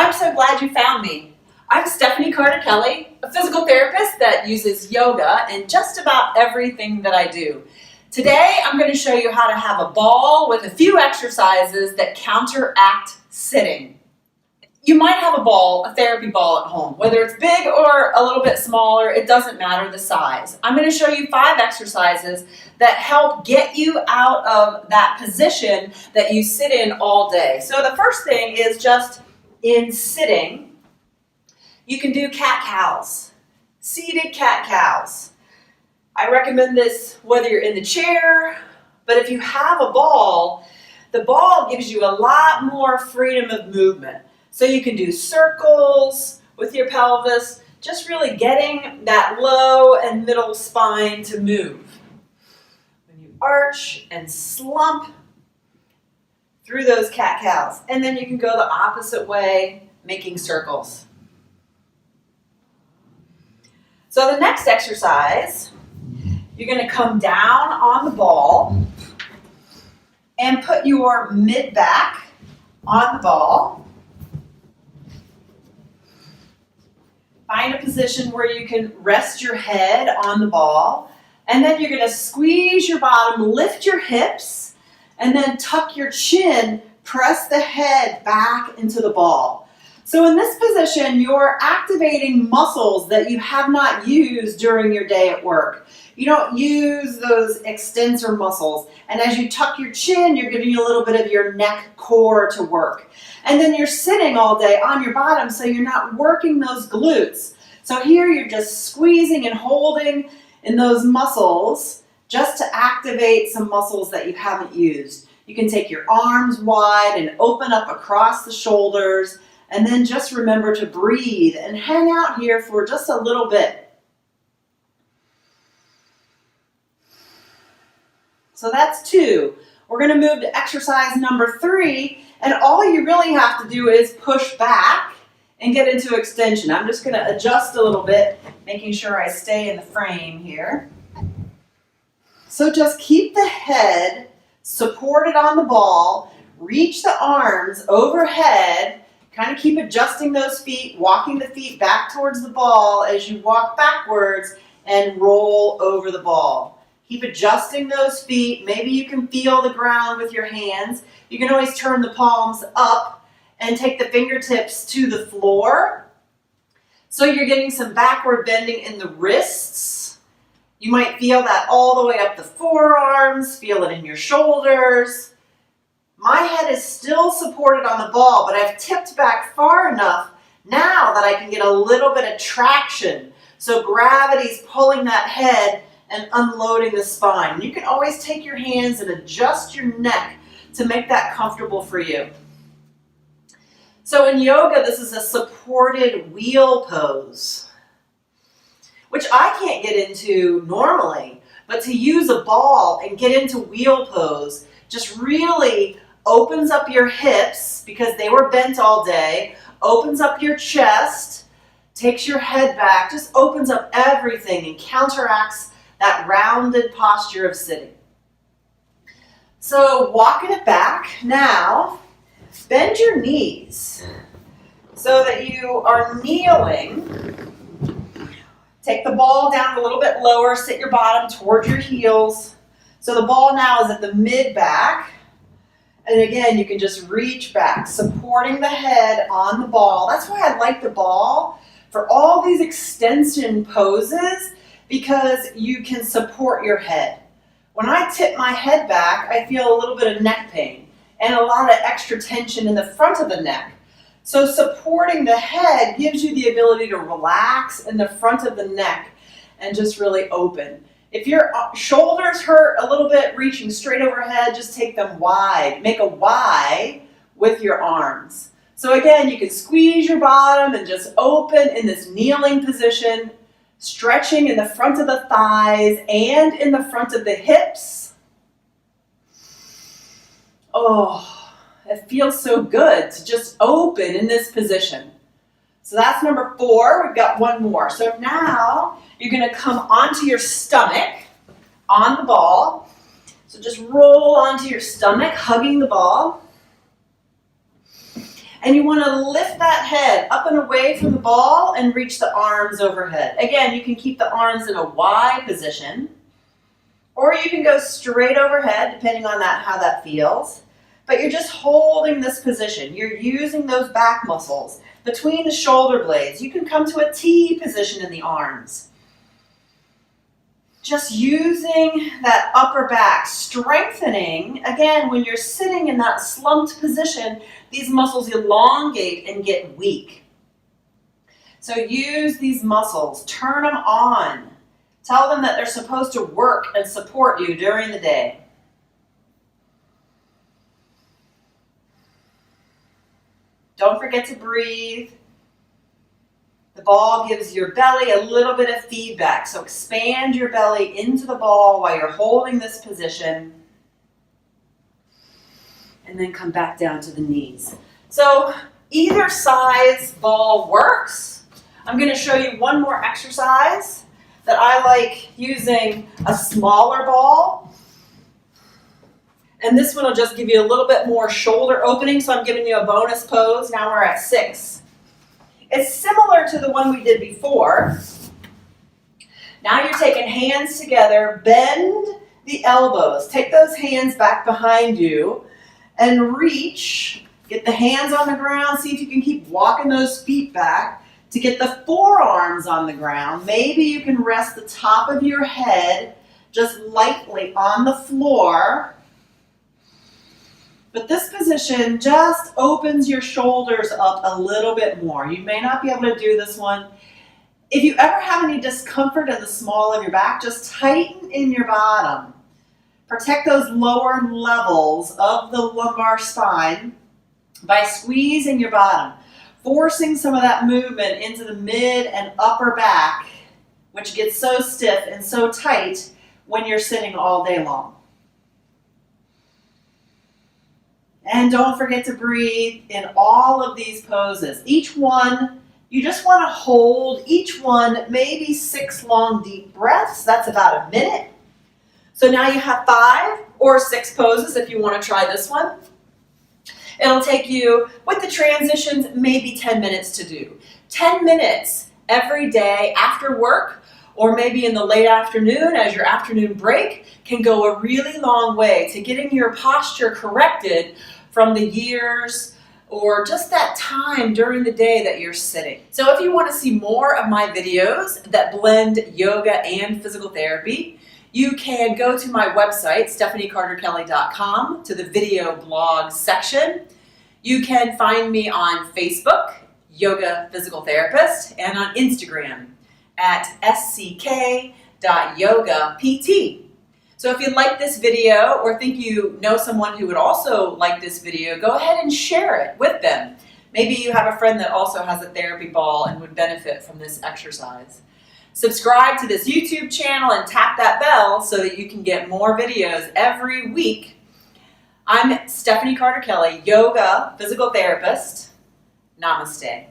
I'm so glad you found me. I'm Stephanie Kelley, a physical therapist that uses yoga in just about everything that I do. Today, I'm going to show you how to have a ball with a few exercises that counteract sitting. You might have a ball, a therapy ball at home, whether it's big or a little bit smaller, it doesn't matter the size. I'm going to show you 5 exercises that help get you out of that position that you sit in all day. So the first thing is just in sitting, you can do cat-cows, seated cat-cows. I recommend this whether you're in the chair, but if you have a ball, the ball gives you a lot more freedom of movement. So you can do circles with your pelvis, just really getting that low and middle spine to move. When you arch and slump through those cat-cows, and then you can go the opposite way, making circles. So the next exercise, you're going to come down on the ball and put your mid-back on the ball. Find a position where you can rest your head on the ball, and then you're going to squeeze your bottom, lift your hips, and then tuck your chin, press the head back into the ball. So in this position, you're activating muscles that you have not used during your day at work. You don't use those extensor muscles, and as you tuck your chin, you're giving a little bit of your neck core to work. And then you're sitting all day on your bottom, so you're not working those glutes. So here you're just squeezing and holding in those muscles just to activate some muscles that you haven't used. You can take your arms wide and open up across the shoulders, and then just remember to breathe and hang out here for just a little bit. So that's 2. We're going to move to exercise number 3, and all you really have to do is push back and get into extension. I'm just going to adjust a little bit, making sure I stay in the frame here. So just keep the head supported on the ball, reach the arms overhead, kind of keep adjusting those feet, walking the feet back towards the ball as you walk backwards and roll over the ball. Keep adjusting those feet. Maybe you can feel the ground with your hands. You can always turn the palms up and take the fingertips to the floor. So you're getting some backward bending in the wrists. You might feel that all the way up the forearms, feel it in your shoulders. My head is still supported on the ball, but I've tipped back far enough now that I can get a little bit of traction. So gravity's pulling that head and unloading the spine. You can always take your hands and adjust your neck to make that comfortable for you. So in yoga, this is a supported wheel pose, which I can't get into normally, but to use a ball and get into wheel pose just really opens up your hips because they were bent all day, opens up your chest, takes your head back, just opens up everything and counteracts that rounded posture of sitting. So walking it back now, bend your knees so that you are kneeling. Take the ball down a little bit lower, sit your bottom towards your heels. So the ball now is at the mid-back. And again, you can just reach back, supporting the head on the ball. That's why I like the ball for all these extension poses, because you can support your head. When I tip my head back, I feel a little bit of neck pain and a lot of extra tension in the front of the neck. So supporting the head gives you the ability to relax in the front of the neck and just really open. If your shoulders hurt a little bit reaching straight overhead, just take them wide. Make a Y with your arms. So again, you can squeeze your bottom and just open in this kneeling position, stretching in the front of the thighs and in the front of the hips. Oh, it feels so good to just open in this position. So that's number 4. We've got one more. So now you're going to come onto your stomach on the ball. So just roll onto your stomach, hugging the ball. And you want to lift that head up and away from the ball and reach the arms overhead. Again, you can keep the arms in a Y position, or you can go straight overhead, depending on how that feels. But you're just holding this position. You're using those back muscles between the shoulder blades. You can come to a T position in the arms. Just using that upper back, strengthening. Again, when you're sitting in that slumped position, these muscles elongate and get weak. So use these muscles, turn them on. Tell them that they're supposed to work and support you during the day. Don't forget to breathe. The ball gives your belly a little bit of feedback. So expand your belly into the ball while you're holding this position. And then come back down to the knees. So either size ball works. I'm going to show you one more exercise that I like using a smaller ball. And this one will just give you a little bit more shoulder opening, so I'm giving you a bonus pose. Now we're at 6. It's similar to the one we did before. Now you're taking hands together, bend the elbows. Take those hands back behind you and reach. Get the hands on the ground. See if you can keep walking those feet back to get the forearms on the ground. Maybe you can rest the top of your head just lightly on the floor. But this position just opens your shoulders up a little bit more. You may not be able to do this one. If you ever have any discomfort in the small of your back, just tighten in your bottom. Protect those lower levels of the lumbar spine by squeezing your bottom, forcing some of that movement into the mid and upper back, which gets so stiff and so tight when you're sitting all day long. And don't forget to breathe in all of these poses. Each one, you just want to hold each one, maybe 6 long deep breaths. That's about a minute. So now you have 5 or 6 poses if you want to try this one. It'll take you, with the transitions, maybe 10 minutes to do. 10 minutes every day after work, or maybe in the late afternoon as your afternoon break, can go a really long way to getting your posture corrected from the years or just that time during the day that you're sitting. So if you want to see more of my videos that blend yoga and physical therapy, you can go to my website, stephaniecarterkelley.com, to the video blog section. You can find me on Facebook, Yoga Physical Therapist, and on Instagram at sck.yogapt. So if you like this video or think you know someone who would also like this video, go ahead and share it with them. Maybe you have a friend that also has a therapy ball and would benefit from this exercise. Subscribe to this YouTube channel and tap that bell so that you can get more videos every week. I'm Stephanie Carter Kelley, Yoga Physical Therapist. Namaste.